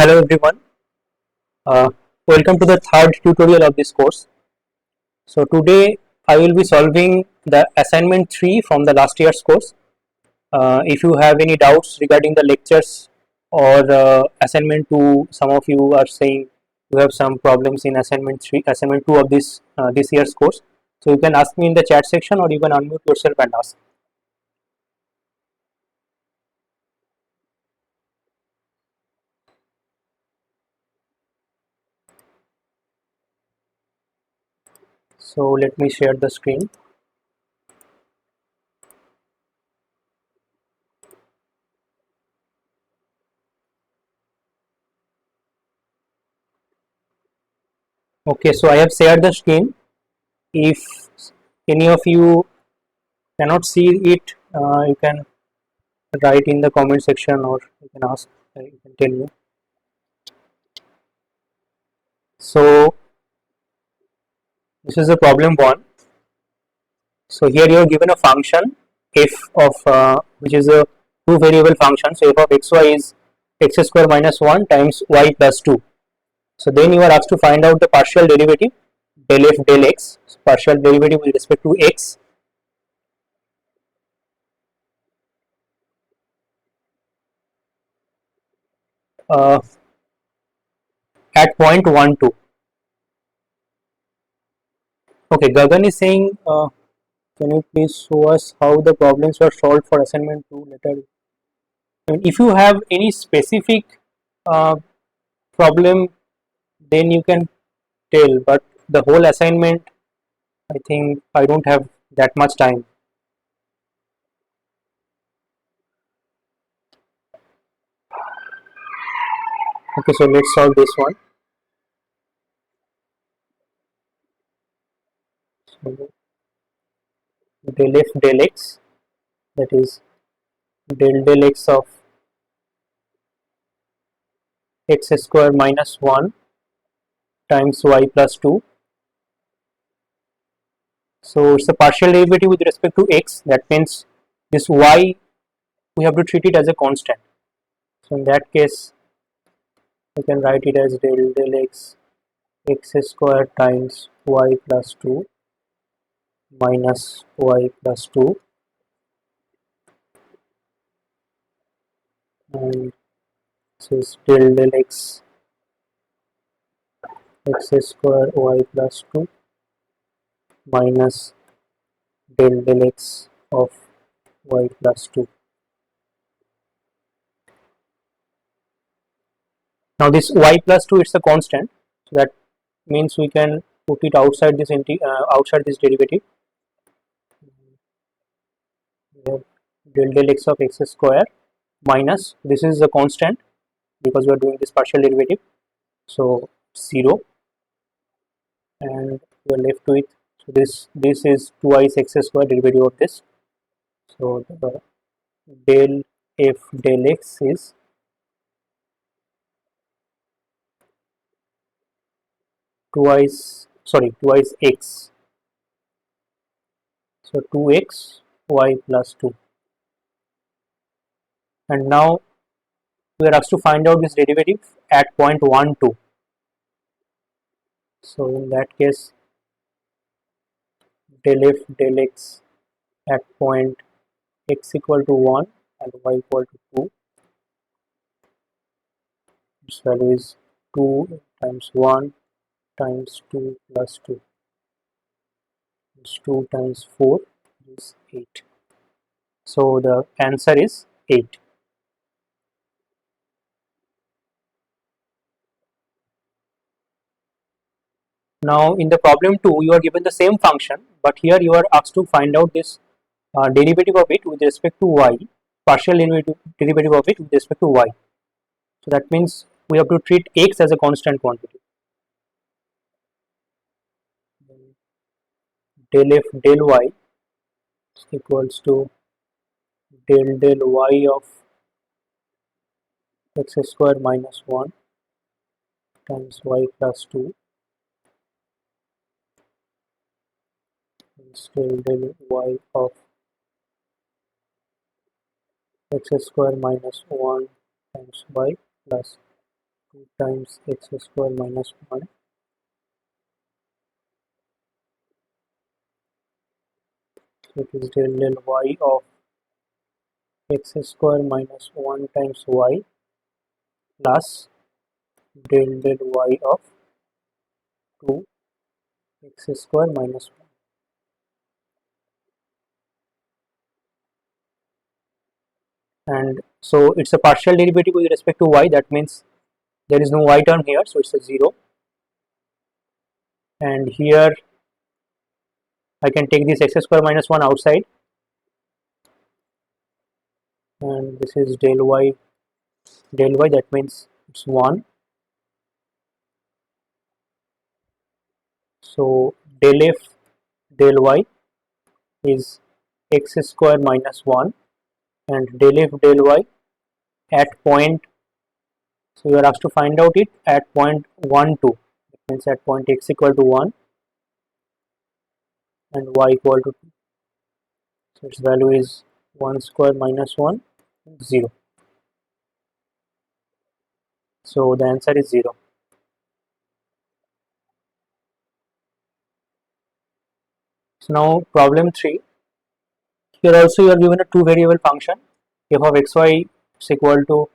Hello everyone, uh, welcome to the third tutorial of this course. So today I will be solving the assignment 3 from the last year's course. If you have any doubts regarding the lectures or assignment 2, some of you are saying you have some problems in assignment 2 of this year's course. So you can ask me in the chat section or you can unmute yourself and ask. So let me share the screen. Okay, so I have shared the screen. If any of you cannot see it, you can write in the comment section or you can ask, you can tell me. So this is the problem 1. So here you are given a function f of which is a two variable function. So f of xy is x square minus 1 times y plus 2. So then you are asked to find out the partial derivative del f del x, so partial derivative with respect to x uh, at point 1 2. Okay, Gagan is saying, can you please show us how the problems were solved for assignment 2 later? And if you have any specific uh, problem, then you can tell, but the whole assignment, I think I don't have that much time. Okay, so let's solve this one. So del f del x, that is del x of x square minus 1 times y plus 2. So it's a partial derivative with respect to x. That means this y, we have to treat it as a constant. So in that case, we can write it as del x square times y plus 2 minus y plus 2, and this is del x square y plus 2 minus del x of y plus 2. Now this y plus 2, it's a constant, so that means we can put it outside this derivative. We have del x of x square minus, this is a constant because we are doing this partial derivative, so 0, and we are left with, so this is twice x square derivative of this, so the del f del x is twice x, so 2x y plus 2. And now we are asked to find out this derivative at point 1 2. So in that case, del f del x at point x equal to 1 and y equal to 2, its value is 2 times 1 times 2 plus 2 is 2 times 4 is 8. So the answer is 8. Now in the problem 2, you are given the same function, but here you are asked to find out this derivative of it with respect to y, partial derivative of it with respect to y. So that means we have to treat x as a constant quantity. Del f del y equals to del y of x square minus 1 times y plus 2 is del y of x square minus 1 times y plus 2 times x square minus 1 so it is del y of x square minus 1 times y plus del y of 2 x square minus 1. And so it's a partial derivative with respect to y, that means there is no y term here, so it's a 0. And here I can take this x square minus 1 outside, and this is del y, that means it's 1. So del f del y is x square minus 1 and del f del y at point, so you are asked to find out it at point 1 2, that means at point x equal to 1 and y equal to 2. So its value is 1 square minus 1 0. So the answer is 0. So now problem 3. Here also you are given a two variable function f of xy is equal to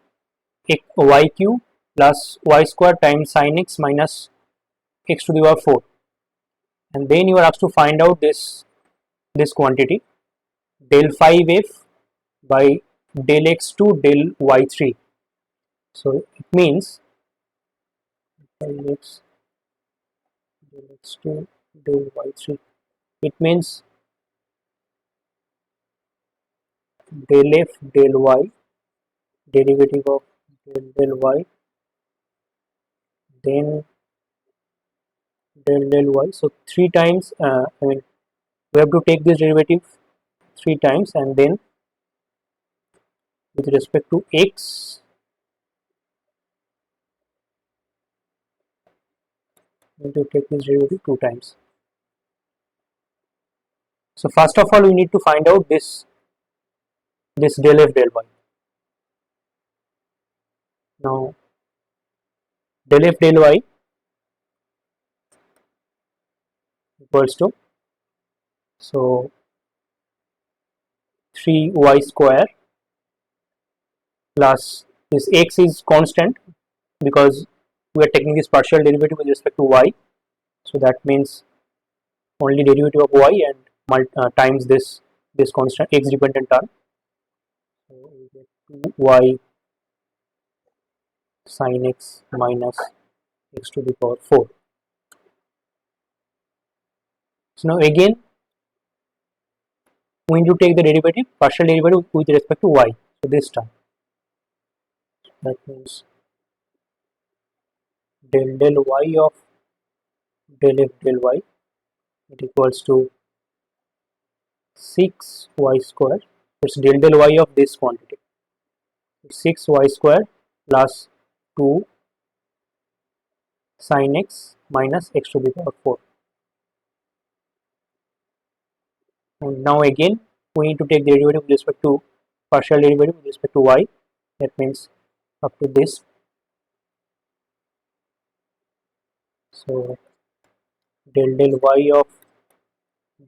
y cube plus y square times sin x minus x to the power 4, and then you are asked to find out this quantity del 5f by del x2 del y3. So it means 5x del x2 del y3, it means del f del y, derivative of del y, then del y. So 3 times, I mean we have to take this derivative 3 times, and then with respect to x we need to take this derivative 2 times. So first of all we need to find out this del f del y. Now del f del y equals to, so 3y square plus this x is constant because we are taking this partial derivative with respect to y, so that means only derivative of y and times this constant x dependent term. So we get 2y sin x minus x to the power 4. So now again we need to take the derivative, partial derivative with respect to y. So this term, that means del y of del f del y, it equals to 6y square. It's del y of this quantity, 6y square plus 2 sin x minus x to the power 4. And now again we need to take the derivative with respect to, partial derivative with respect to y, that means up to this. So del y of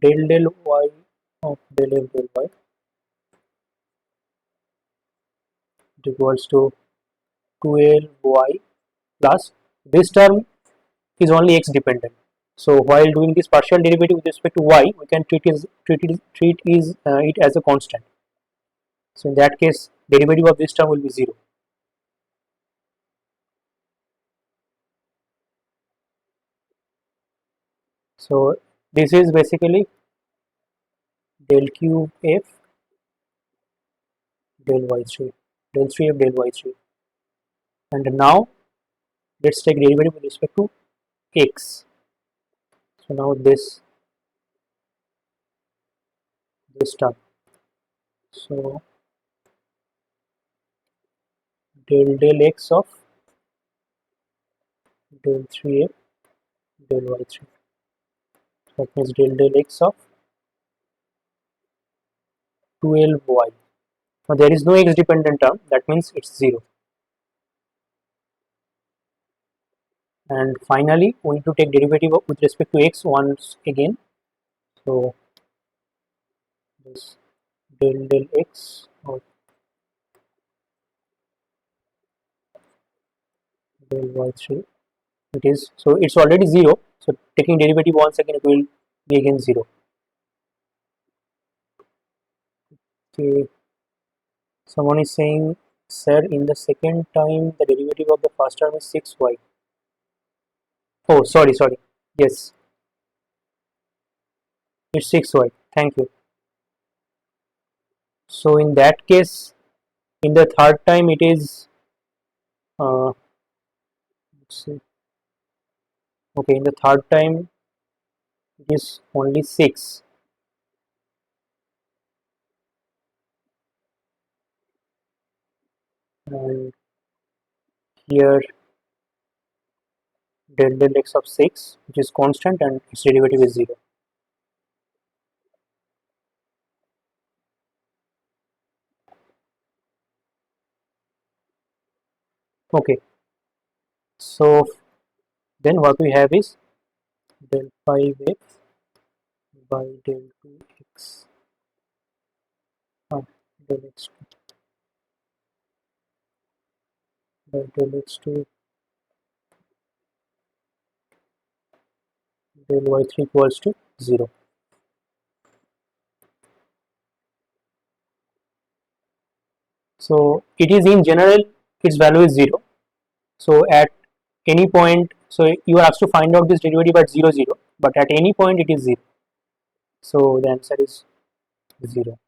del y of del f del y equals to 12y plus this term is only x dependent. So while doing this partial derivative with respect to y, we can treat it as a constant. So in that case, derivative of this term will be 0. So this is basically del cube f del y3, del 3f del y3. And now let's take derivative with respect to x. So now this term. So del x of del 3f del y3. That means del x of 12y. Now there is no x dependent term, that means it's 0. and finally we need to take derivative with respect to x once again. So this del x or del y3, it is, so it's already 0, so taking derivative once again it will be again 0. Okay, someone is saying, sir, in the second time the derivative of the first term is 6y. Oh, sorry, yes, it's 6y, thank you. So in that case, in the third time it is let's see, okay, in the third time it is only 6, and here del x of 6, which is constant, and its derivative is 0. Okay, so then what we have is del 5x by del 2x del x2 by del x2 del y3 equals to 0. So it is, in general its value is 0. So at any point, so you are asked to find out this derivative at 0 0, but at any point it is 0. So the answer is 0.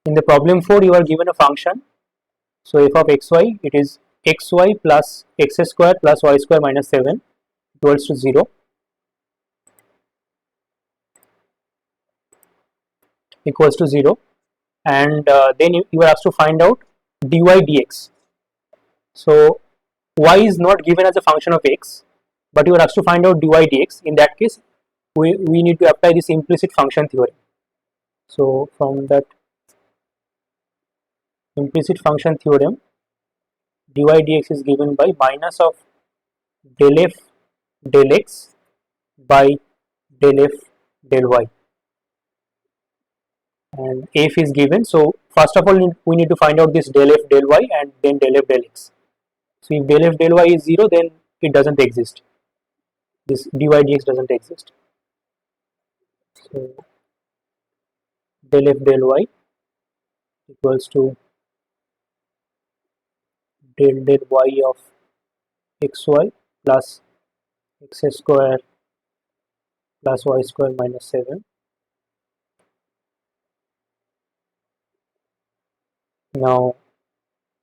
In the problem 4, you are given a function. So f of xy, it is xy plus x square plus y square minus 7 equals to 0, and then you are asked to find out dy dx. So y is not given as a function of x, but you are asked to find out dy dx. In that case, we need to apply this implicit function theorem. So from that implicit function theorem, dy dx is given by minus of del f del x by del f del y, and f is given. So first of all we need to find out this del f del y and then del f del x. So if del f del y is 0, then it doesn't exist, this dy dx doesn't exist. So del f del y equals to del y of xy plus x square plus y square minus 7. Now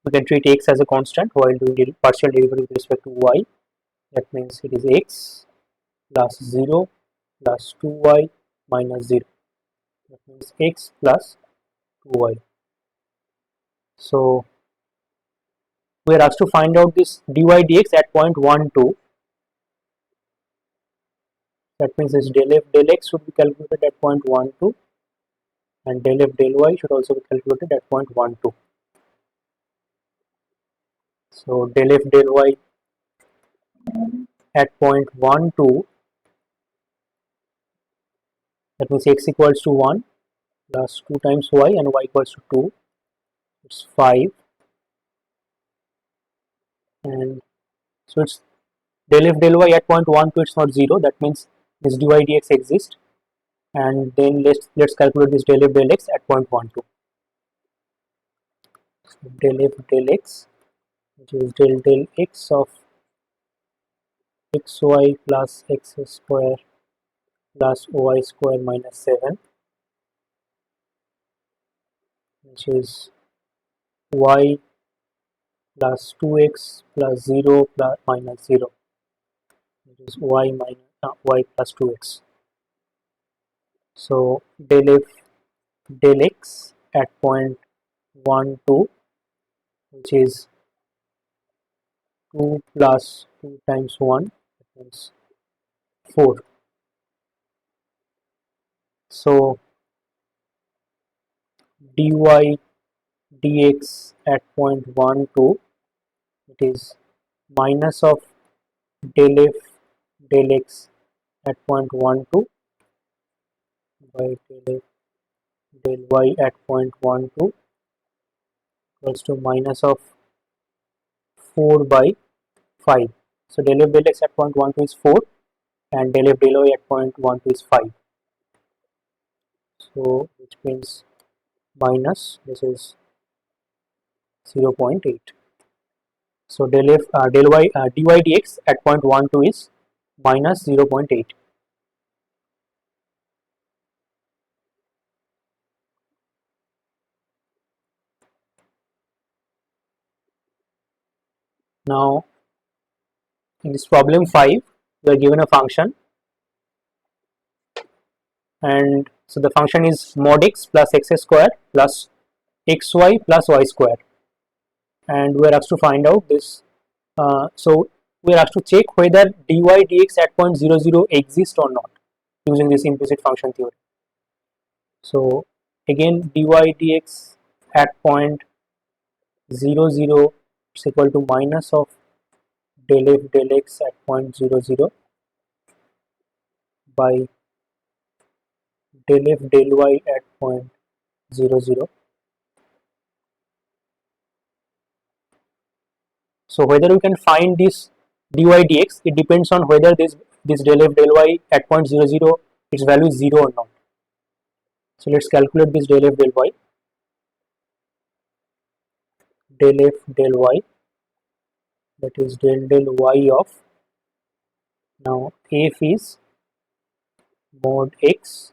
we can treat x as a constant while doing partial derivative with respect to y. That means it is x plus 0 plus 2y minus 0. That means x plus 2y. So we are asked to find out this dy dx at point 1 2. That means this del f del x should be calculated at point 1 2, and del f del y should also be calculated at point 1 2. So del f del y at point 1 2, that means x equals to 1 plus 2 times y and y equals to 2, it's 5, and so it's del f del y at point 1 2, it's not 0, that means this dy dx exists, and then let's calculate this del f del x at point 1 2. So del f del x, which is del x of xy plus x square plus y square minus 7, which is y plus 2x plus 0 plus minus 0, which is y minus y plus 2x. So del f del x at point 1 2, which is 2 plus 2 times 1, that means 4. So dy dx at point 1 2, it is minus of del f del x at point 1 2 by del f del y at point 1 2 equals to minus of 4 by 5. So del f del x at point 1 2 is 4 and del f del y at point 1 2 is 5. So which means minus, this is 0.8. So del f del y dy dx at point 1 2 is minus 0.8. Now in this problem 5 we are given a function, and so the function is mod x plus x square plus xy plus y square, and we are asked to find out this. So we are asked to check whether dy dx at point 0 0 exists or not using this implicit function theory. So again dy dx at point 0 0 is equal to minus of del f del x at point 0 0 by del f del y at point 0 0. So whether we can find this dy dx, it depends on whether this del f del y at point 0 0 its value is 0 or not. So let's calculate this del f del y. Del f del y, that is del y of, now f is mod x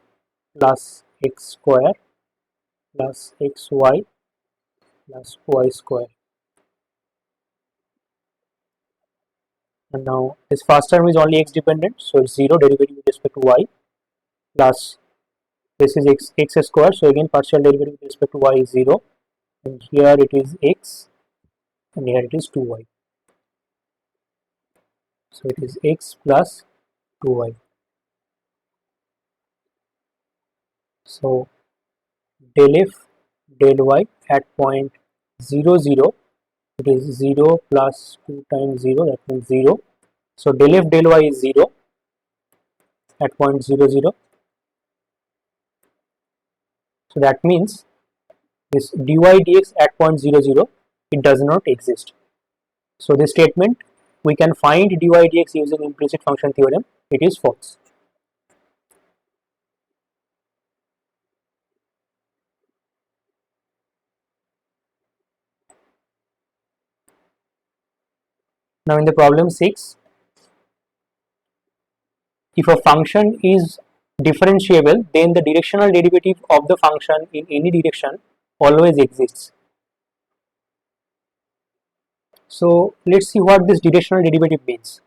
plus x square plus xy plus y square. And now this first term is only x dependent, so it's 0 derivative with respect to y, plus this is x square, so again partial derivative with respect to y is 0, and here it is x and here it is 2y. So it is x plus 2y. So del f del y at point 0 0, it is 0 plus 2 times 0, that means 0. So del f del y is 0 at point 0 0. So that means this dy dx at point 0 0, it does not exist. So this statement, we can find dy dx using implicit function theorem, it is false. Now in the problem 6, if a function is differentiable, then the directional derivative of the function in any direction always exists. So let's see what this directional derivative means.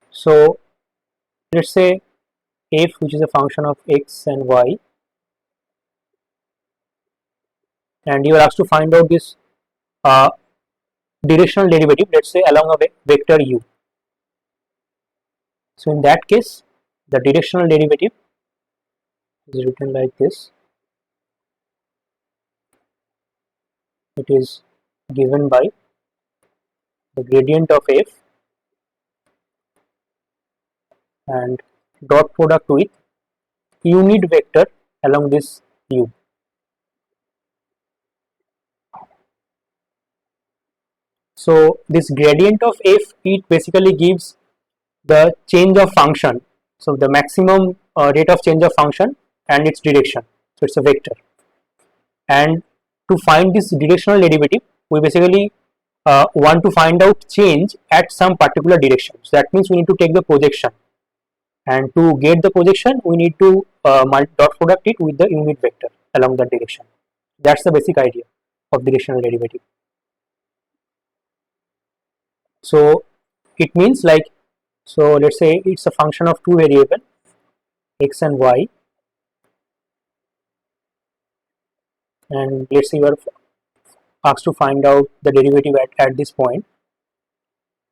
So let's say f, which is a function of x and y, and you are asked to find out this directional derivative, let's say along a vector u. So in that case, the directional derivative is written like this. It is given by the gradient of f and dot product with unit vector along this u. So this gradient of f, it basically gives the change of function, so the maximum rate of change of function and its direction, so it's a vector. And to find this directional derivative, we basically want to find out change at some particular direction. So that means we need to take the projection, and to get the projection we need to dot product it with the unit vector along that direction. That's the basic idea of directional derivative. So it means like, so let's say it's a function of two variables x and y, and let's say you are asked to find out the derivative at this point.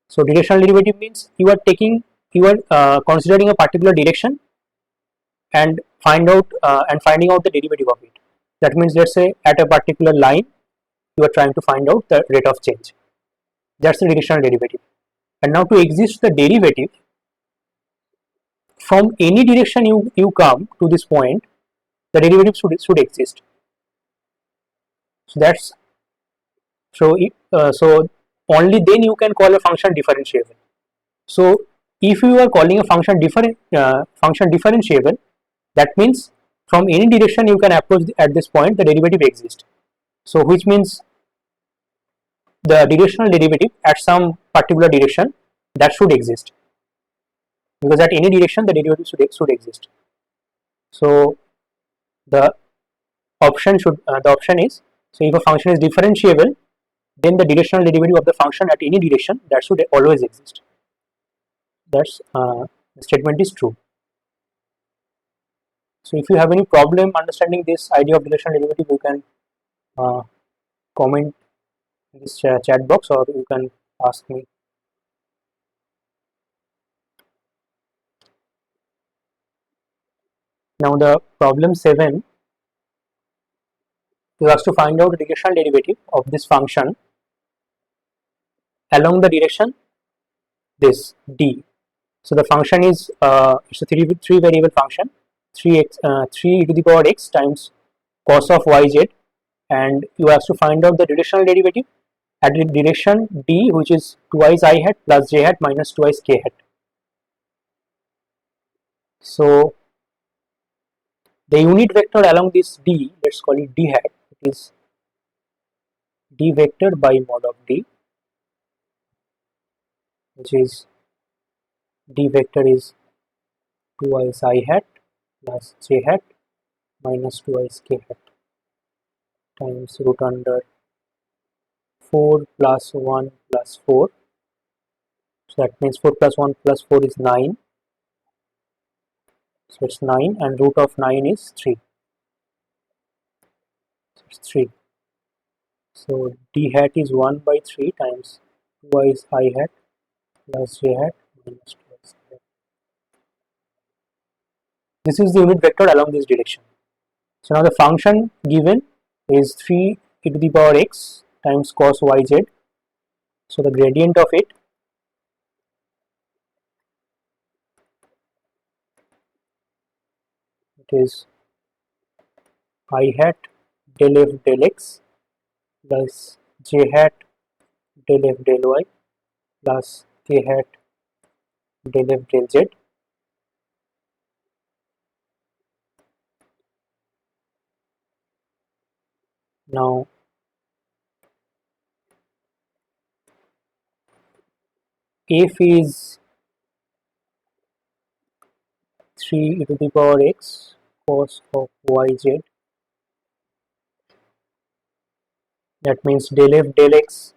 So directional derivative means you are taking you are considering a particular direction and finding out the derivative of it. That means, let's say at a particular line you are trying to find out the rate of change. That's the directional derivative. And now to exist the derivative, from any direction you come to this point, the derivative should exist. So that's so only then you can call a function differentiable. So if you are calling a function differentiable, that means from any direction you can approach at this point, the derivative exists. So which means the directional derivative at some particular direction, that should exist, because at any direction the derivative should exist. So the option is, so if a function is differentiable, then the directional derivative of the function at any direction, that should always exist. That's the statement is true. So if you have any problem understanding this idea of directional derivative, you can comment in this chat box, or you can ask me. Now the problem 7, you have to find out the directional derivative of this function along the direction this d. So the function is it's a three variable function, 3 e to the power x times cos of yz, and you have to find out the directional derivative at the direction d, which is twice I hat plus j hat minus twice k hat. So the unit vector along this d, let's call it d hat, it is d vector by mod of d, which is d vector is twice I hat plus j hat minus twice k hat times root under 4 plus 1 plus 4. So that means 4 plus 1 plus 4 is 9. So it's 9, and root of 9 is 3. So it's 3. So d hat is 1 by 3 times twice I hat plus j hat minus twice k hat. This is the unit vector along this direction. So now the function given is 3 e to the power x times cos yz. So the gradient of it is I hat del f del x plus j hat del f del y plus k hat del f del z. Now f is 3 e to the power x cos of yz. That means del f del x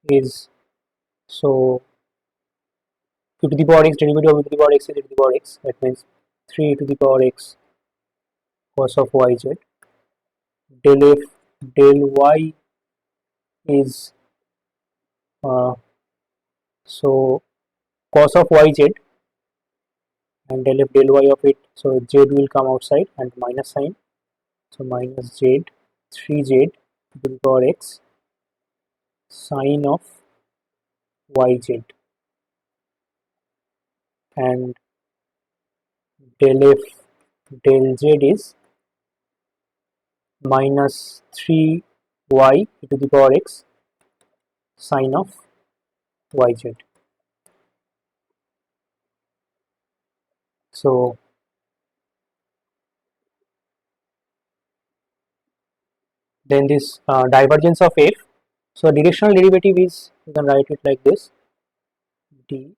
is, so e to the power x, derivative of e to the power x is e to the power x. That means 3 e to the power x cos of yz. Del f del y is so cos of yz, and del f del y of it, so z will come outside and minus sign, so minus z, 3z to the power x sine of yz, and del f del z is minus 3y to the power x sine of yz. So then this divergence of f, so directional derivative is, you can write it like this, d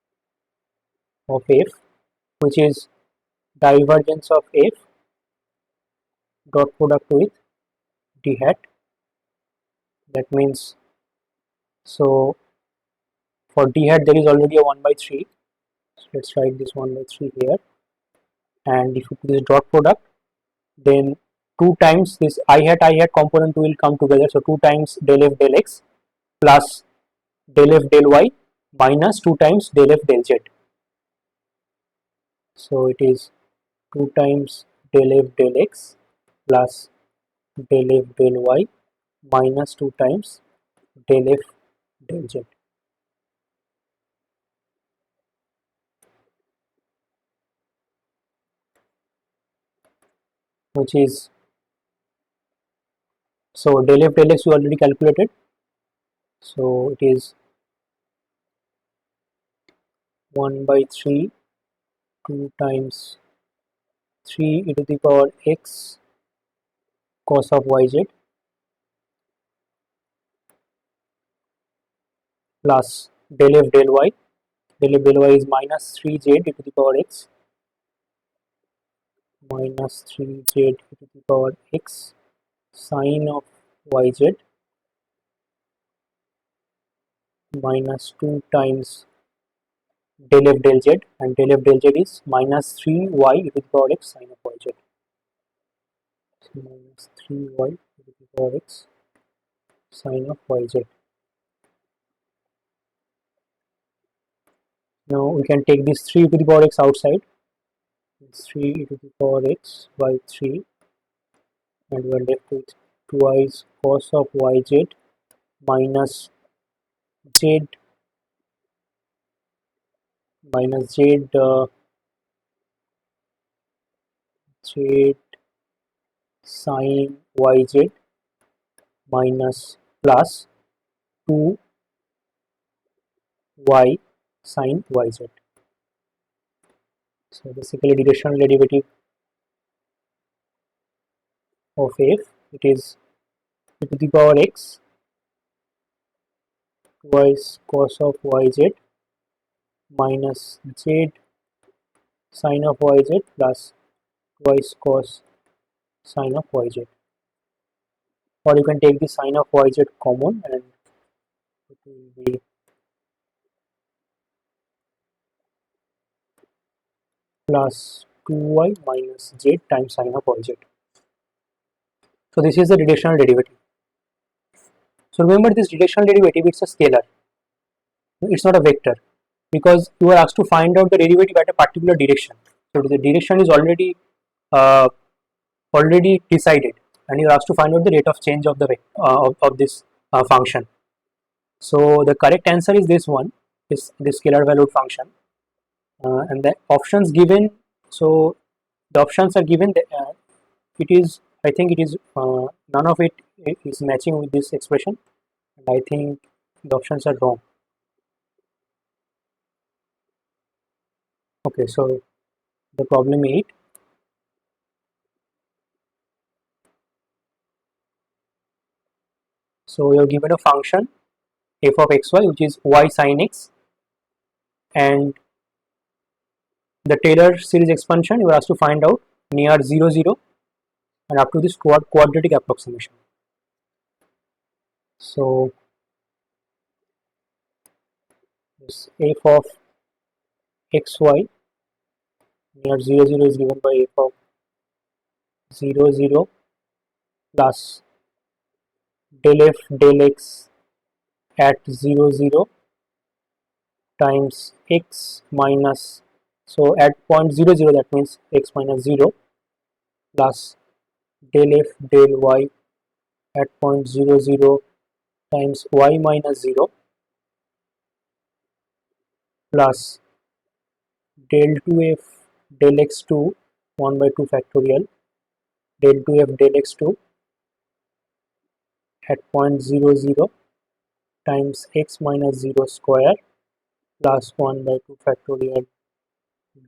of f, which is divergence of f dot product with d hat. That means, so for d hat there is already a 1 by 3, so let's write this 1 by 3 here, and if you put this dot product, then 2 times this I hat component will come together, so 2 times del f del x plus del f del y minus 2 times del f del z. So it is 2 times del f del x plus del f del y minus 2 times del f del z, which is, so del f del x we already calculated, so it is 1 by 3 2 times 3 e to the power x cos of yz plus del f del y. Del f del y is minus 3z e to the power x minus 3z e to the power x sine of yz minus 2 times del f del z, and del f del z is minus 3y e to the power x sine of yz. So minus 3y e to the power x sine of yz. Now we can take this 3 e to the power x outside. It's 3 e to the power x by 3, and we are left with twice cos of yz minus z minus z sine yz minus plus 2y sine yz. So basically directional derivative of f, it is e to the power x twice cos of yz minus z sine of yz plus twice cos sine of yz, or you can take the sine of yz common and it will be plus 2y minus z times sine of yz. So this is the directional derivative. So remember, this directional derivative, it's a scalar, it's not a vector, because you are asked to find out the derivative at a particular direction. So the direction is uh, already decided, and you are asked to find out the rate of change of the of this function. So the correct answer is this one, this scalar valued function, and the options given. So the options are given. It is, I think it is none of it is matching with this expression, and I think the options are wrong. Okay, so the problem 8. So you are given a function f of xy, which is y sin x, and the Taylor series expansion you are asked to find out near 0 0 and up to this quadratic approximation. So this f of xy near 0 0 is given by f of 0 0 plus del f del x at 0 0 times x minus, so at point 0 0, that means x minus 0, plus del f del y at point 0 0 times y minus 0 plus del 2f del x2 1 by 2 factorial del 2f del x2 at point 0 0 times x minus 0 square plus 1 by 2 factorial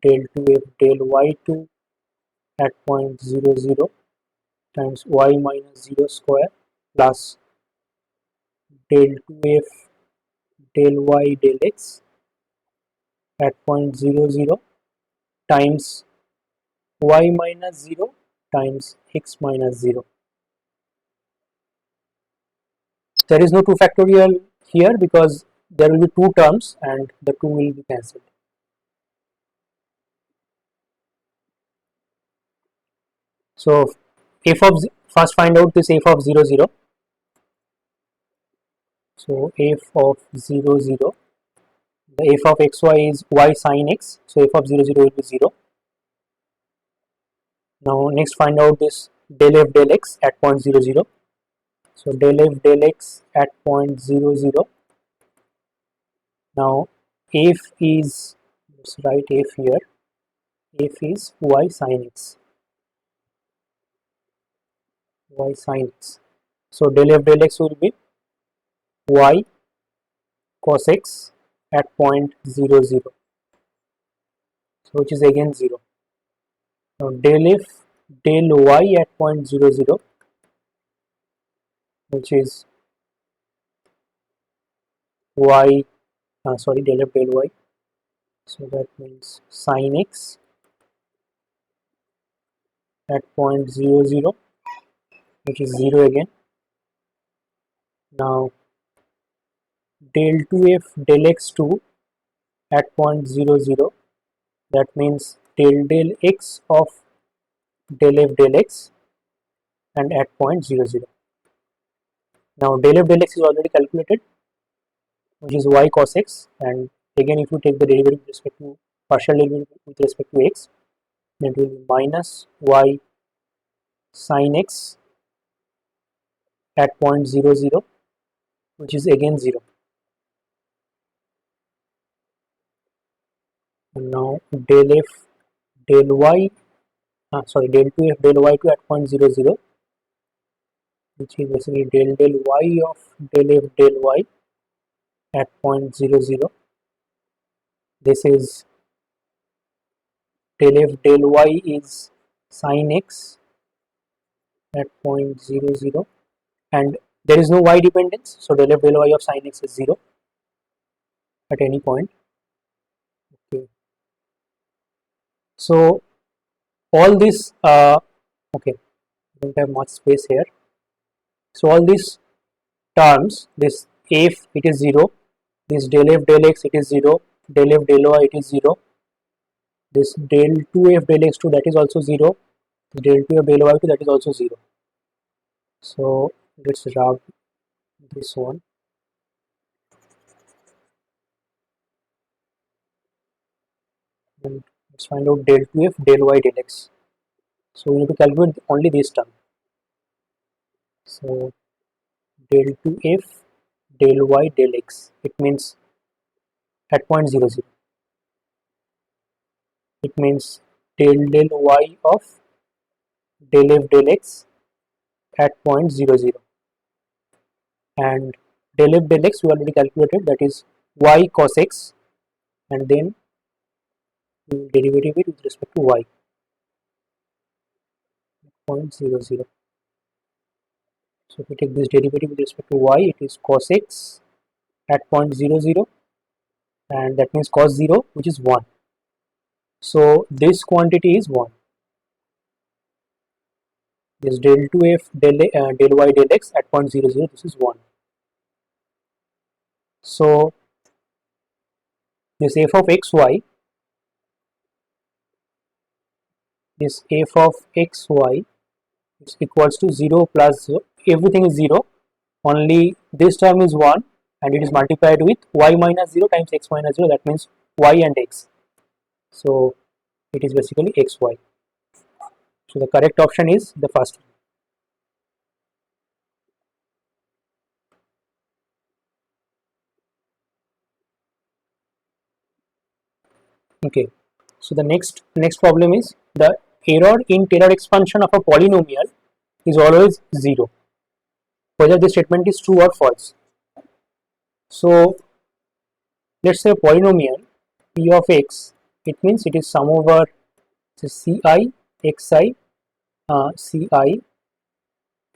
del 2f del y2 at point 0 0 times y minus 0 square plus del 2f del y del x at point 0 0 times y minus 0 times x minus 0. There is no 2 factorial here because there will be 2 terms and the 2 will be cancelled. So f of, first find out this f of 0 0. So f of 0 0, the f of xy is y sin x, so f of 0 0 will be 0. Now next find out this del f del x at point 0 0. So del f del x at point 0 0. Now f is, let's write f here, f is y sin x, y sin x. So del f del x will be y cos x at point 0 0, so which is again 0. Now del f del y at point 0 0, which is y, sorry, del f del y, so that means sin x at point 0 0, which is 0 again. Now del 2f del x2 at point 0 0, that means del x of del f del x and at point 0 0. Now del f del x is already calculated, which is y cos x, and again if you take the derivative with respect to partial derivative with respect to x, then it will be minus y sin x at point 0 0, which is again 0. And now del f del y, del 2f del y2 at point 0 0, which is basically del y of del f del y at point 0 0. This is del f del y is sin x at point 0 0, and there is no y dependence, so del f del y of sin x is 0 at any point. Okay. So all this, okay, I don't have much space here. So all these terms, this f it is 0, this del f del x it is 0, del f del y it is 0, this del 2f del x2 that is also 0, del 2f del y2 that is also 0. So let's rub this one. And let's find out del 2f del y del x. So we need to calculate only this term. So del 2f del y del x, it means at point 0 0, it means del y of del f del x at point 0 0, and del f del x we already calculated, that is y cos x, and then we will derivative it with respect to y at point 0 0. So if we take this derivative with respect to y, it is cos x at point 0 0, and that means cos 0, which is 1. So this quantity is 1. This del 2f del y del x at point 0 0, this is 1. So this f of xy, this f of xy is equals to 0 plus 0. Everything is 0, only this term is 1, and it is multiplied with y minus 0 times x minus 0, that means y and x. So it is basically xy. So the correct option is the first one. Okay, so the next problem is the error in Taylor expansion of a polynomial is always 0, whether the statement is true or false. So let's say a polynomial p of x, it means it is sum over ci xi ci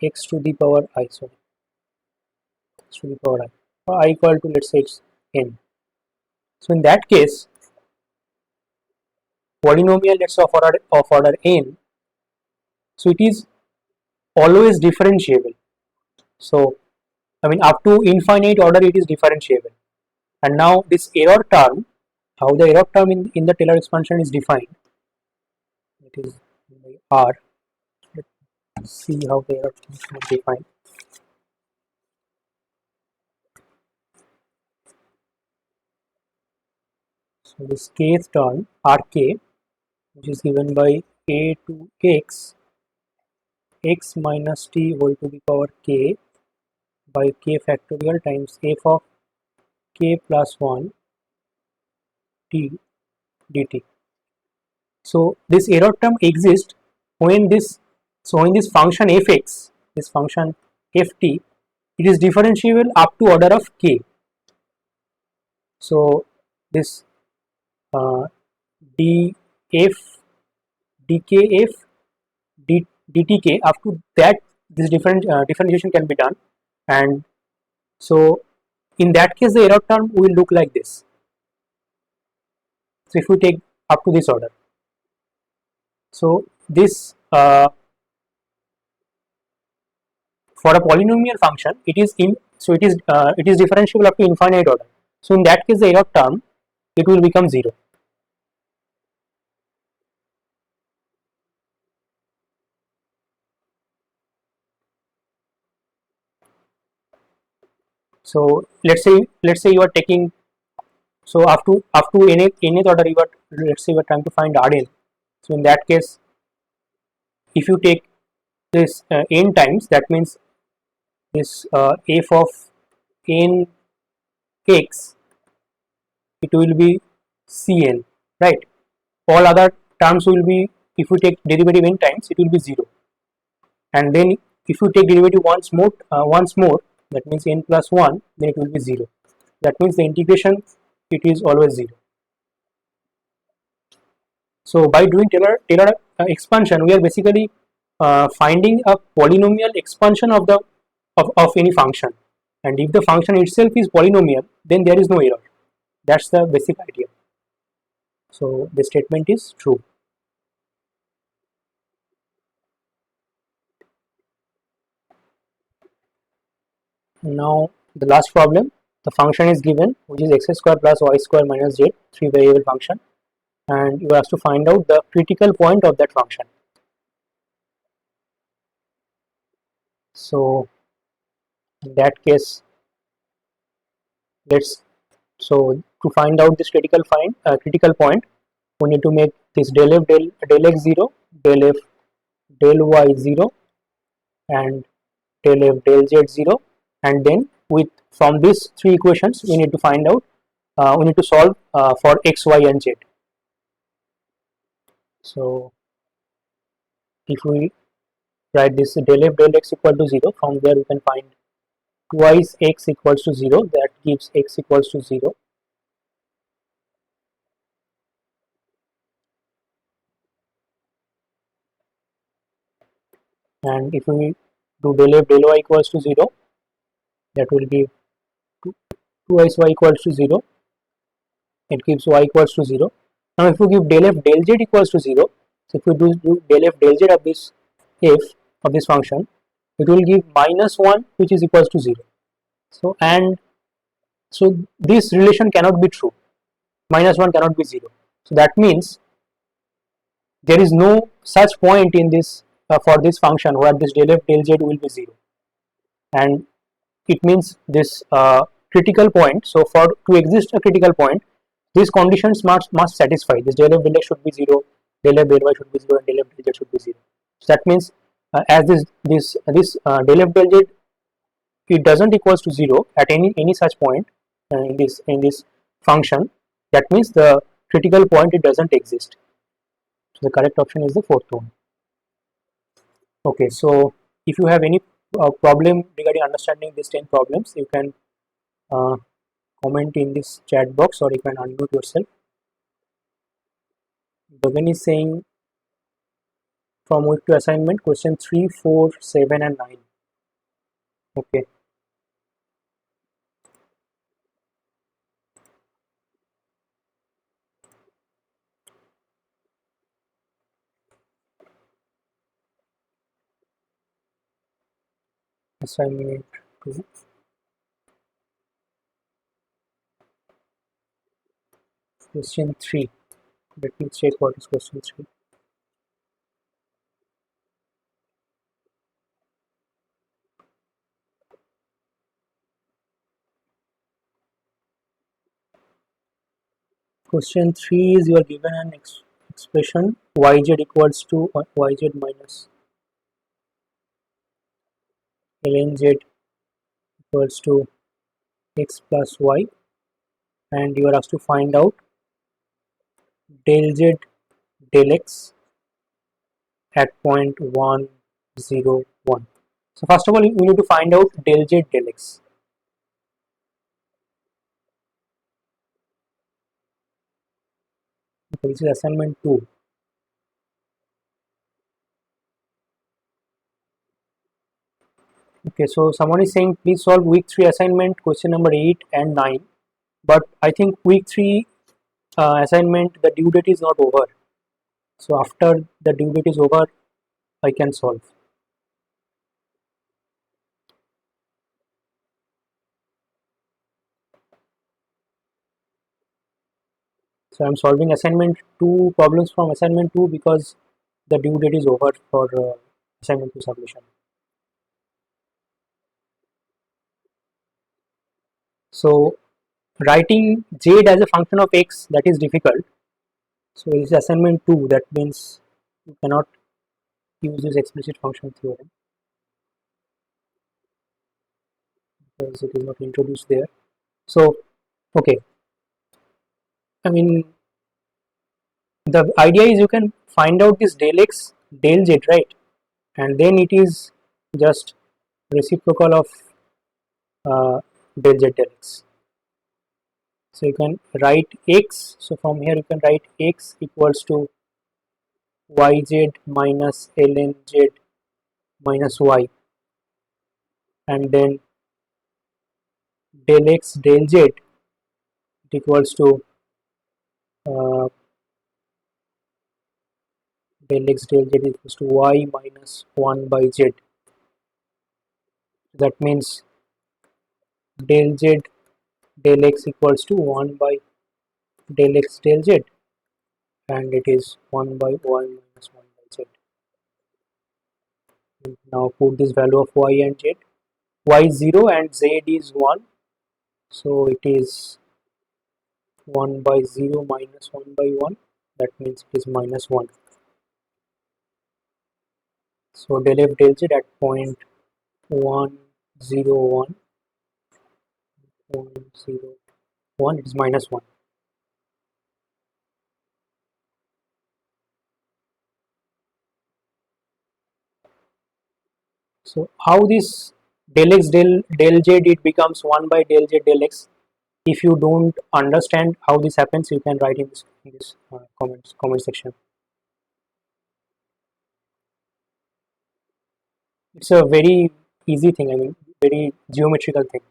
x to the power I, sorry, x to the power I, or I equal to, let's say it's n. So in that case, polynomial, let's say of order n, so it is always differentiable. So I mean up to infinite order it is differentiable. And now this error term, how the error term in the Taylor expansion is defined, it is by R. Let's see how the error term is defined. So this kth term Rk, which is given by a to x minus t whole to the power k by k factorial times f of k plus 1 t dt. So this error term exists when this function fx, this function ft, it is differentiable up to order of k. So this uh, df dkf dtk, up to that this differentiation can be done, and so in that case the error term will look like this. So if we take up to this order, so this for a polynomial function it is it is differentiable up to infinite order. So in that case the error term, it will become 0. So let's say you are taking, so up to nth order you are, let's say you are trying to find Rn. So in that case, if you take this n times, that means this f of n x, it will be cn, right? All other terms will be, if you take derivative n times, it will be 0, and then if you take derivative once more, that means n plus 1, then it will be 0. That means the integration, it is always 0. So by doing Taylor expansion, we are basically finding a polynomial expansion of the of any function, and if the function itself is polynomial, then there is no error. That's the basic idea. So the statement is true. Now the last problem, the function is given, which is x square plus y square minus z, 3 variable function, and you have to find out the critical point of that function. So in that case, let's so to find out this critical point, we need to make this del f del x 0, del f del y 0, and del f del z 0, and then with from these three equations we need to find out, we need to solve for x, y, and z. So if we write this del f del x equal to 0, from there we can find twice x equals to 0, that gives x equals to 0. And if we do del f del y equals to 0, that will give 2x y equals to 0, it gives y equals to 0. Now if we give del f del z equals to 0, so if we do del f del z of this f of this function, it will give minus 1, which is equals to 0. So and so this relation cannot be true, minus 1 cannot be 0. So that means there is no such point in this for this function where this del f del z will be 0, and it means this critical point. So for to exist a critical point, these conditions must satisfy. This del f del x should be 0, del f del y should be 0, and del f del z should be 0. So that means as this del f del z, it doesn't equals to 0 at any such point in this function, that means the critical point, it doesn't exist. So the correct option is the fourth one. Okay, so if you have any problem regarding understanding these 10 problems, you can uh, comment in this chat box, or you can unmute yourself. Gagan is saying from week to assignment, question 3, 4, 7, and 9. Okay. Assignment 2. Question 3. Let me check what is question 3. Question 3 is you are given an expression yz equals to yz minus lnz equals to x plus y, and you are asked to find out del z del x at point 1 0 1. So first of all, we need to find out del z del x. Okay, this is assignment 2. Okay, so someone is saying please solve week 3 assignment question number 8 and 9, but I think week 3 assignment the due date is not over. So after the due date is over, I can solve. So I'm solving assignment 2 problems from assignment 2 because the due date is over for assignment 2 submission. So writing z as a function of x, that is difficult. So this is assignment 2, that means you cannot use this explicit function theorem because it is not introduced there. So okay, I mean the idea is you can find out this del x del z, right, and then it is just reciprocal of del z del x. So you can write x, so from here you can write x equals to yz minus ln z minus y, and then del x del z equals to uh, del x del z equals to y minus 1 by z. That means del z del x equals to 1 by del x del z, and it is 1 by y minus 1 by z. And now put this value of y and z. Y is 0 and z is 1, so it is 1 by 0 minus 1 by 1, that means it is minus 1. So del f del z at point 1 0 1 1 0 1, it is minus 1. So how this del x del z it becomes 1 by del z del x, if you don't understand how this happens, you can write in this comment section. It's a very easy thing, I mean very geometrical thing.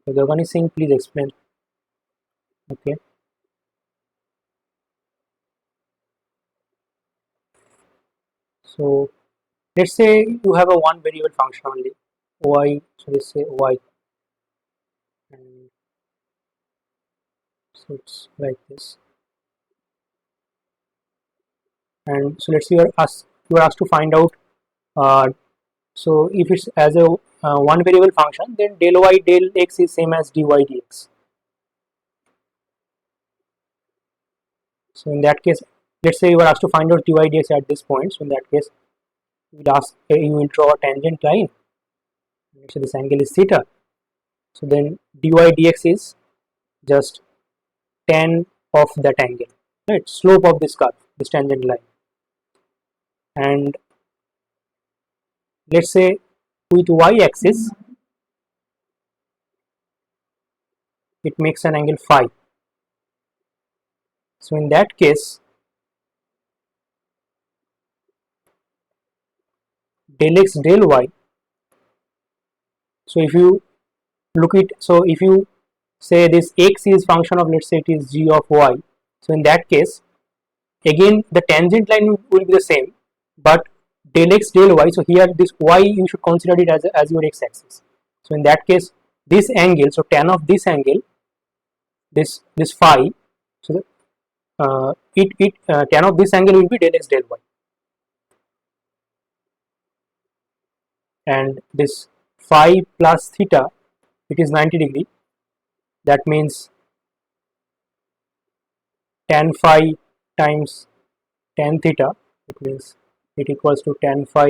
So Gagan is saying please explain. Okay, so let's say you have a one variable function only y, so let's say y, and so it's like this, and so let's say you are asked to find out so if it's as a one variable function, then del y del x is same as dy dx. So in that case, let's say you are asked to find out dy dx at this point, so in that case you will draw a tangent line, so this angle is theta, so then dy dx is just tan of that angle, right, slope of this curve, this tangent line. And let's say with y axis it makes an angle phi, so in that case del x del y, so if you look it, so if you say this x is function of, let's say it is g of y, so in that case again the tangent line will be the same, but del x del y, so here this y you should consider it as your x axis, so in that case this angle, so tan of this angle, this phi, so tan of this angle will be del x del y. and this phi plus theta, it is 90 degree. That means tan phi times tan theta, it means it equals to tan phi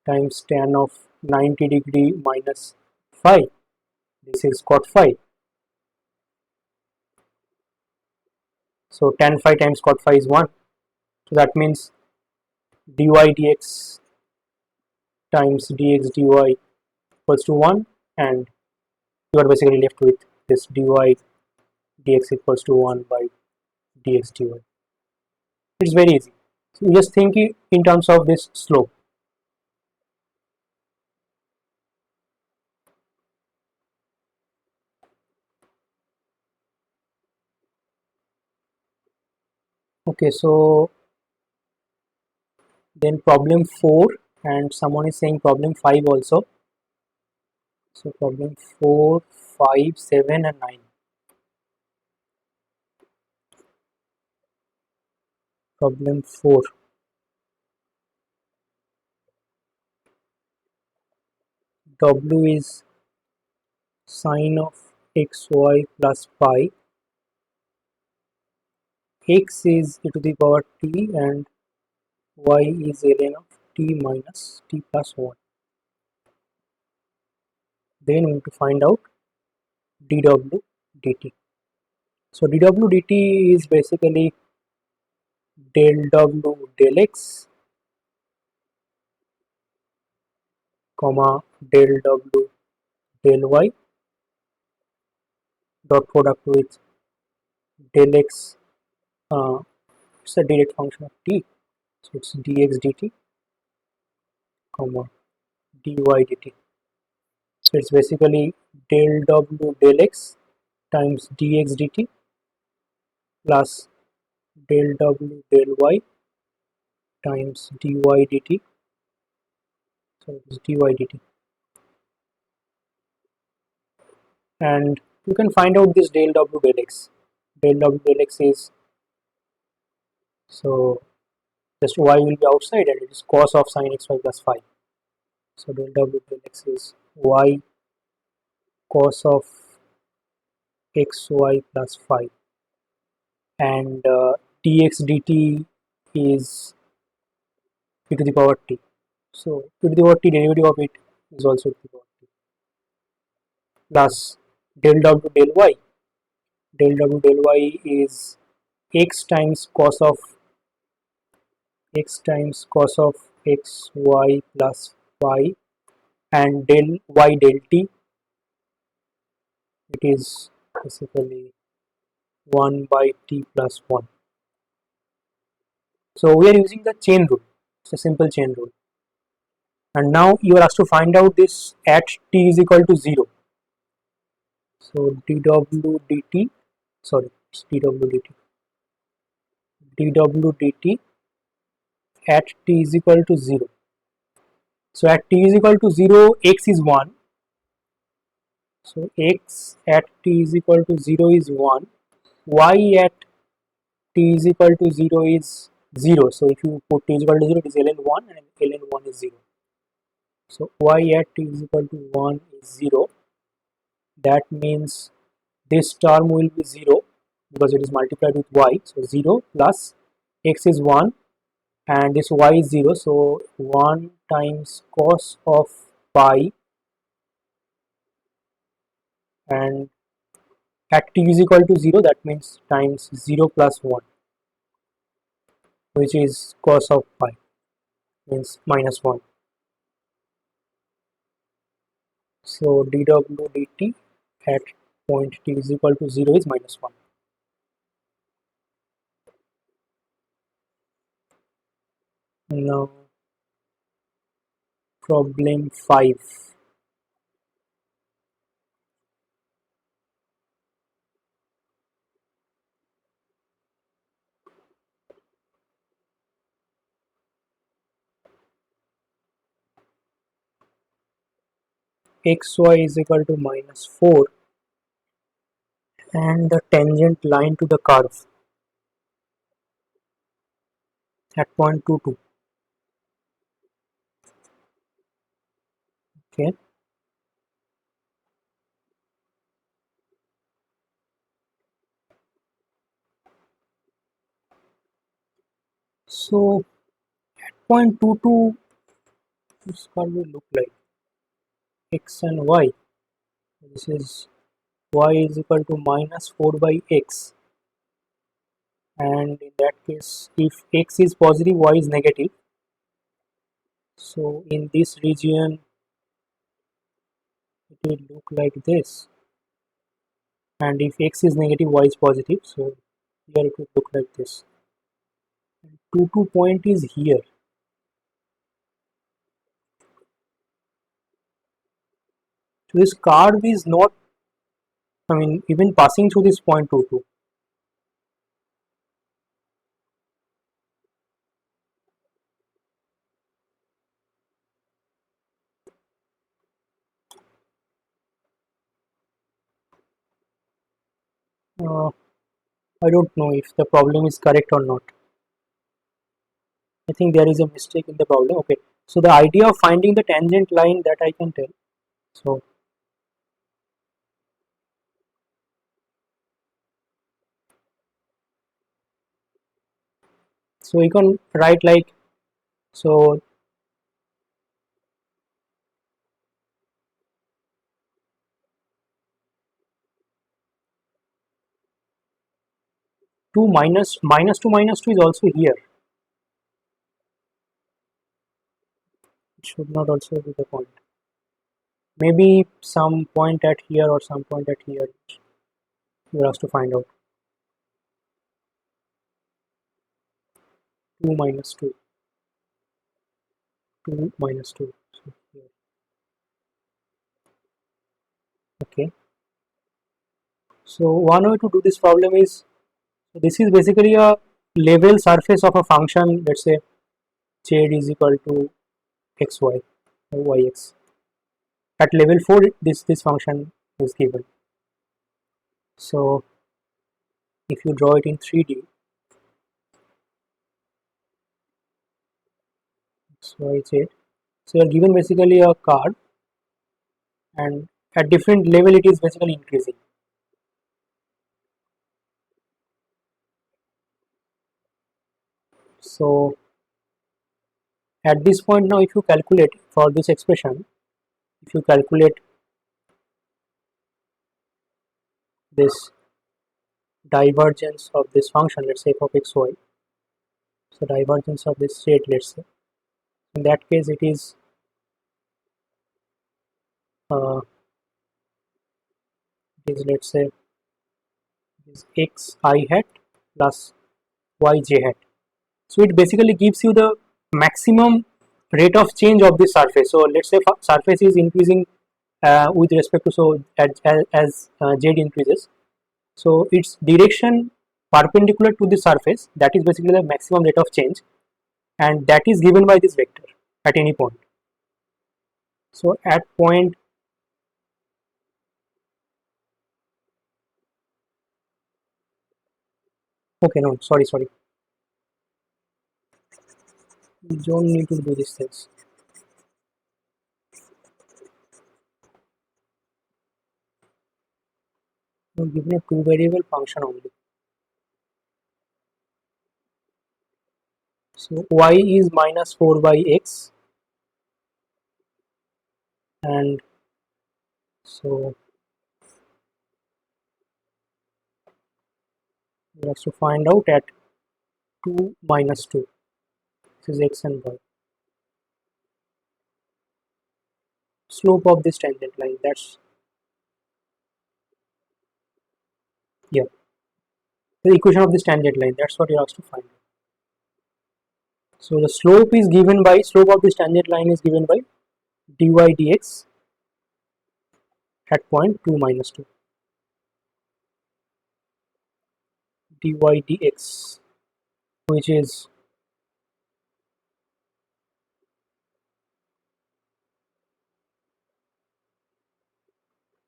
times tan of 90 degree minus phi. This is cot phi. So tan phi times cot phi is 1. So that means dy dx times dx dy equals to 1, and you are basically left with this dy dx equals to 1 by dx dy. It's very easy. So you just think in terms of this slope. Okay, so then problem 4, and someone is saying problem 5 also. So problem 4, 5, 7 and 9. Problem 4. W is sine of xy plus pi. X is e to the power t and y is ln of t minus t plus 1. Then we need to find out dw dt. So dw dt is basically del w del x comma del w del y dot product with del x, it's a direct function of t, so it's dx dt comma dy dt. So it's basically del w del x times dx dt plus del w del y times dy dt. So it's dy dt, and you can find out this del w del x. Del w del x is, so just y will be outside and it is cos of sine xy plus phi. So del w del x is y cos of xy plus phi, and dx dt is e to the power t. So e to the power t derivative of it is also e to the power t plus del w del y. Del w del y is x times cos of xy plus phi, and del y del t, it is basically 1 by t plus 1. So we are using the chain rule. It's a simple chain rule, and now you are asked to find out this at t is equal to 0. So dw dt, sorry, it's dw dt, dw dt at t is equal to 0. So at t is equal to 0, x is 1. So x at t is equal to 0 is 1. Y at t is equal to 0 is 0. So if you put t is equal to 0, it is ln 1 and ln 1 is 0. So y at t is equal to 1 is 0. That means this term will be 0 because it is multiplied with y. So 0 plus x is 1 and this y is 0. So 1 times cos of pi, and at t is equal to 0, that means times 0 plus 1, which is cos of pi, means minus 1. So dw dt at point t is equal to 0 is minus 1. Now problem 5. Xy is equal to minus 4 and the tangent line to the curve at point 2, 2. Okay, so point 22, this curve will look like x and y. This is y is equal to minus 4 by x, and in that case if x is positive, y is negative. So in this region it will look like this, and if x is negative, y is positive, so here it will look like this. 22 point is here. So this curve is not, I mean, even passing through this point 22. I don't know if the problem is correct or not. I think there is a mistake in the problem. Okay, so the idea of finding the tangent line, that I can tell. So you can write like, so 2 minus 2 is also here. It should not also be the point. Maybe some point at here or some point at here. You have to find out. 2 minus 2. 2 minus 2. So here. Okay. So one way to do this problem is, this is basically a level surface of a function. Let's say z is equal to xy or yx. At level 4, this function is given. So if you draw it in 3D, xy z, so you are given basically a card, and at different level it is basically increasing. So at this point now, if you calculate for this expression, if you calculate this divergence of this function, let's say f of xy, so divergence of this state, let's say, in that case it is let's say is x I hat plus y j hat. So it basically gives you the maximum rate of change of the surface. So let's say surface is increasing with respect to, so as z increases, so its direction perpendicular to the surface, that is basically the maximum rate of change, and that is given by this vector at any point. So at point, okay, no, sorry, you don't need to do these things. You're given a two variable function only. So y is minus 4 by x, and so we have to find out at 2 minus 2, this is x and y, slope of this tangent line, that's, yeah, the equation of this tangent line, that's what you have to find. So the slope is given by, slope of this tangent line is given by dy dx at point 2 minus 2, dy dx, which is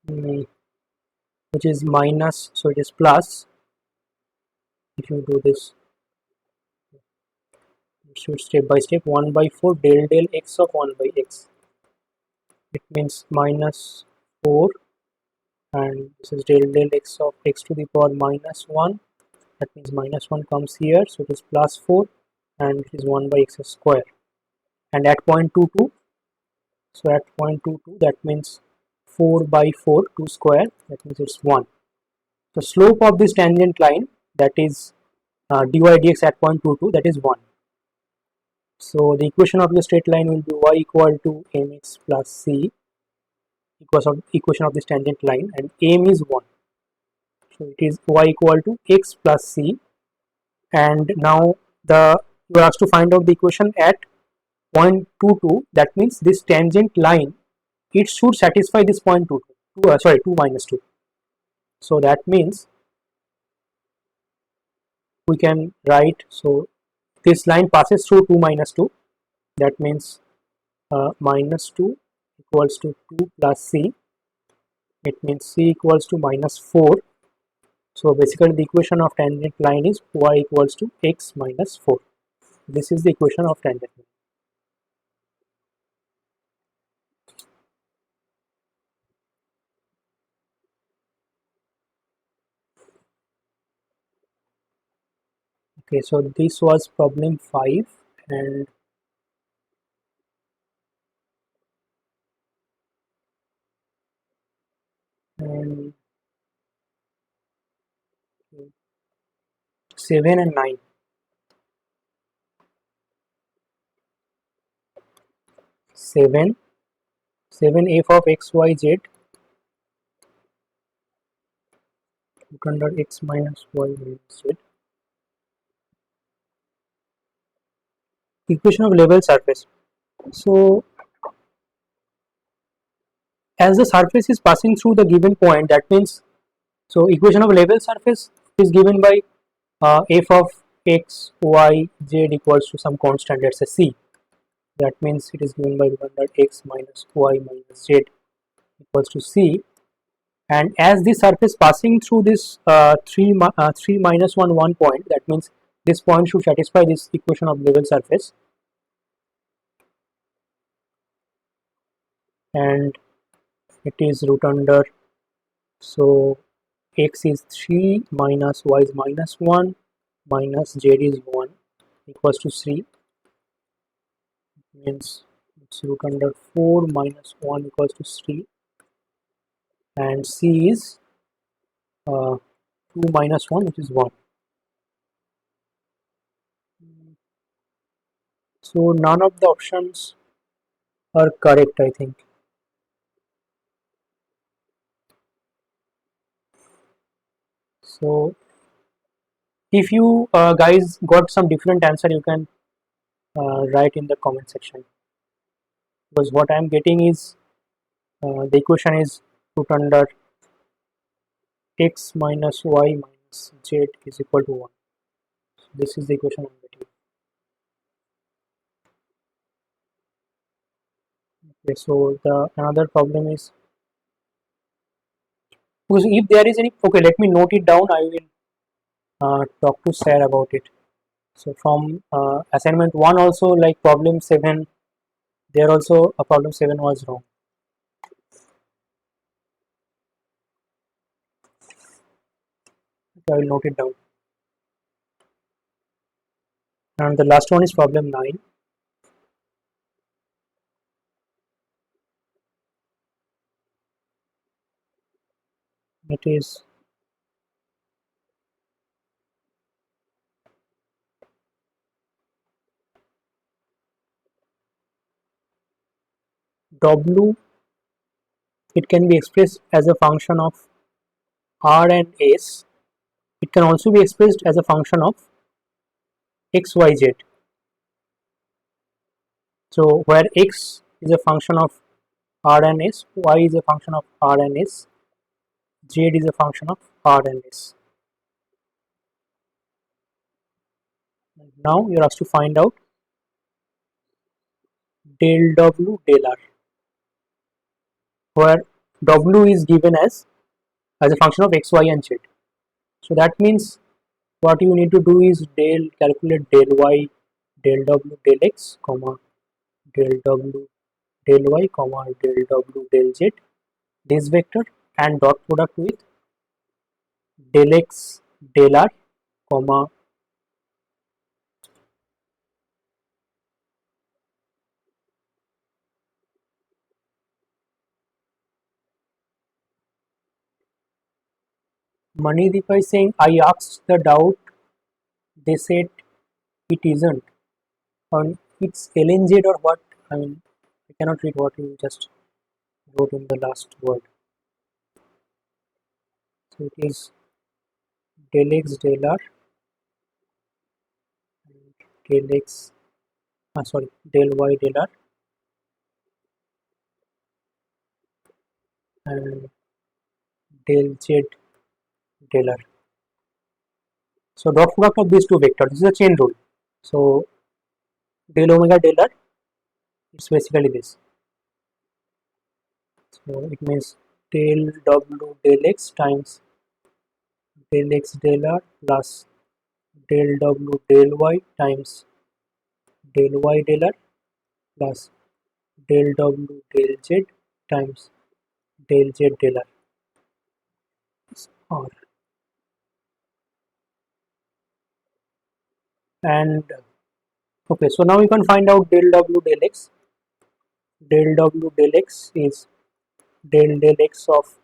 which is minus, so it is plus, if you do this, so step by step, 1 by 4 del del x of 1 by x. it means minus 4, and this is del x of x to the power minus 1, that means minus 1 comes here, so it is plus 4, and it is 1 by x square. And at point 22, so at point 22, that means 4 by 4, 2 square, that means it's 1. The slope of this tangent line, that is dy dx at point 22, that is 1. So the equation of the straight line will be y equal to mx plus c, equation of this tangent line, and m is 1. So it is y equal to x plus c, and now you are asked to find out the equation at point 22. That means this tangent line, it should satisfy this point 22, 2 minus 2. So that means we can write, so this line passes through 2 minus 2, that means minus 2 equals to 2 plus c, it means c equals to minus 4. So basically the equation of tangent line is y equals to x minus 4. This is the equation of tangent line. Okay, so this was problem 5, and and 7 and 9. 7 f of x y z under x minus y minus z. Equation of level surface. So as the surface is passing through the given point, that means, so equation of level surface is given by f of x y z equals to some constant, let's say c. That means it is given by under x minus y minus z equals to c. And as the surface passing through this 3 minus 1 point, that means this point should satisfy this equation of level surface, and it is root under, so x is 3 minus y is minus 1 minus z is 1 equals to 3, means it's root under 4 minus 1 equals to 3, and c is 2 minus 1, which is 1. So none of the options are correct, I think. So if you guys got some different answer, you can write in the comment section, because what I am getting is the equation is root under x minus y minus z is equal to 1. So this is the equation I am getting. Okay, so the another problem is, because if there is any, okay, let me note it down, I will talk to Sir about it. So from assignment 1 also, like problem 7, there also a problem 7 was wrong. So I will note it down. And the last one is problem 9. It is W, it can be expressed as a function of R and S. It can also be expressed as a function of x, y, z. So where x is a function of R and S, y is a function of R and S, z is a function of R and S. And now you are asked to find out del W del R, where W is given as a function of x, y, and z. So that means what you need to do is calculate del y del W del x comma del W del y comma del w del z this vector and dot product with del x del r comma Manideep is saying I asked the doubt, they said it isn't. It's LNZ or what? I mean, I cannot read what you just wrote in the last word. So it is del x del r del x, sorry, del y del r and del z del r. So dot product of these two vectors, this is a chain rule. So del omega del r, it's basically this. So it means del w del x times del x del r plus del w del y times del y del r plus del w del z times del z del r. Or and okay, so now we can find out del w del x. Del w del x is del x of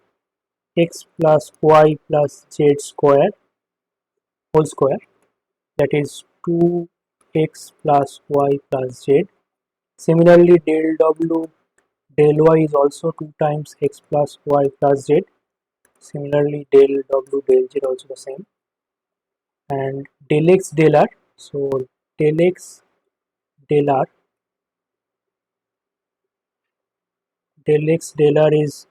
x plus y plus z square whole square, that is 2x plus y plus z. Similarly, del w del y is also 2 times x plus y plus z. Similarly, del w del z also the same. And del x del r, so del x del r, del x del r is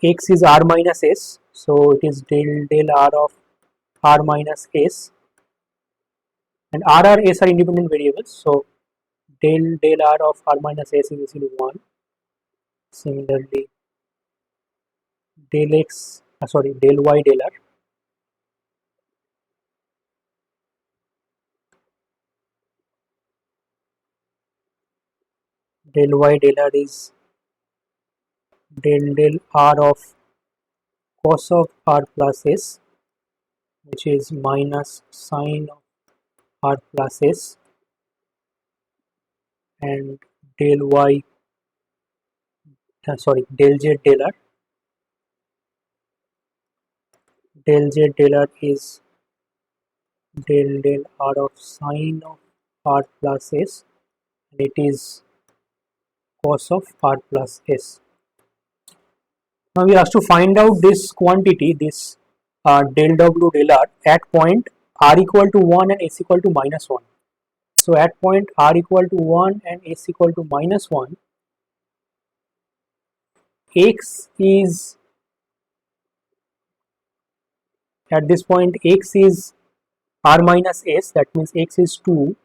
x is r minus s, so it is del r of r minus s, and r s are independent variables, so del r of r minus s is equal to 1. Similarly, del x, del y del r, del y del r is del r of cos of r plus s, which is minus sine of r plus s, and del y, del z del r. Del z del r is del r of sine of r plus s, and it is cos of r plus s. Now we have to find out this quantity, this del w del r at point r equal to 1 and s equal to minus 1. So at point r equal to 1 and s equal to minus 1, x is, at this point x is r minus s, that means x is 2,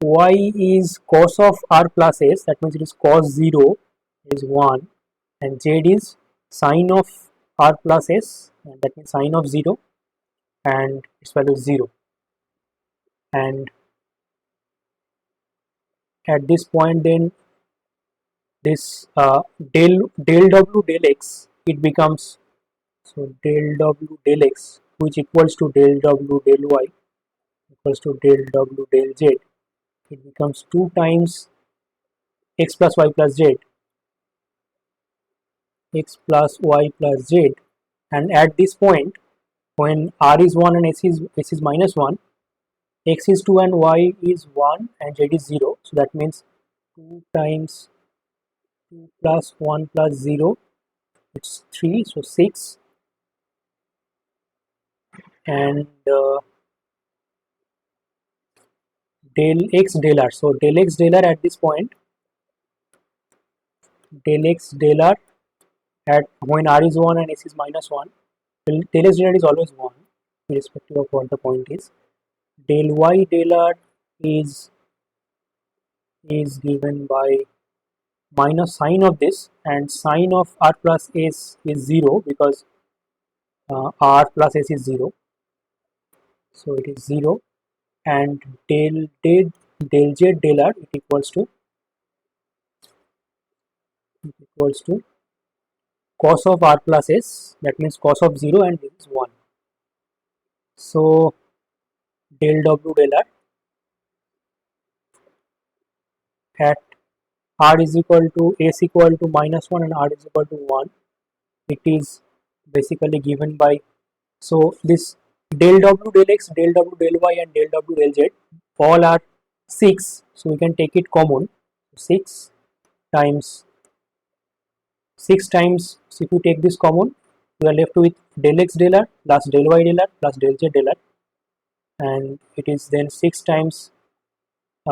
y is cos of r plus s, that means it is cos 0 is 1, and z is sine of r plus s, and that means sine of 0, and its value is 0. And at this point then this del w del x, it becomes, so del w del x, which equals to del w del y equals to del w del z, it becomes 2 times x plus y plus z, x plus y plus z, and at this point when r is 1 and s is minus 1, x is 2 and y is 1 and z is 0, so that means 2 times 2 plus 1 plus 0, it's 3, so 6, and del x del r, so del x del r at this point, del x del r at when r is 1 and s is minus 1, del x del r is always 1 irrespective of what the point is. Del y del r is given by minus sine of this, and sine of r plus s is 0 because r plus s is 0, so it is 0, and del z del r it equals to equals to cos of r plus s, that means cos of 0, and this is 1. So del w del r at r is equal to s equal to minus 1 and r is equal to 1, it is basically given by, so this del w del x, del w del y and del w del z all are 6, so we can take it common. 6 times 6 times, so if you take this common, we are left with del x del r plus del y del r plus del z del r, and it is then 6 times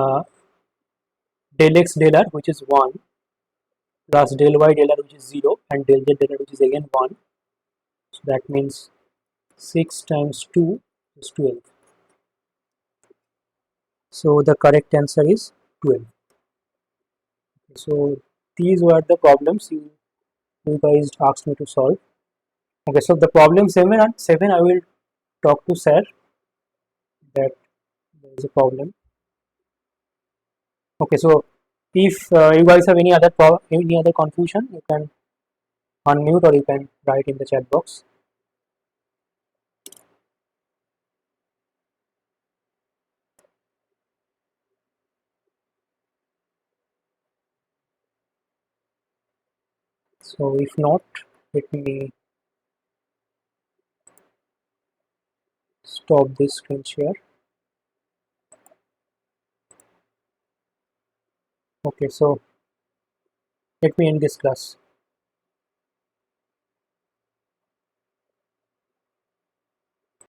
uh, del x del r, which is 1, plus del y del r, which is 0, and del z del r, which is again 1. So that means 6 times 2 is 12. So the correct answer is 12. So these were the problems you guys asked me to solve. Okay, so the problem 7 and 7 I will talk to sir that there is a problem. Okay, so if you guys have any other confusion, you can unmute or you can write in the chat box. So if not, let me stop this screen share. Okay, so let me end this class.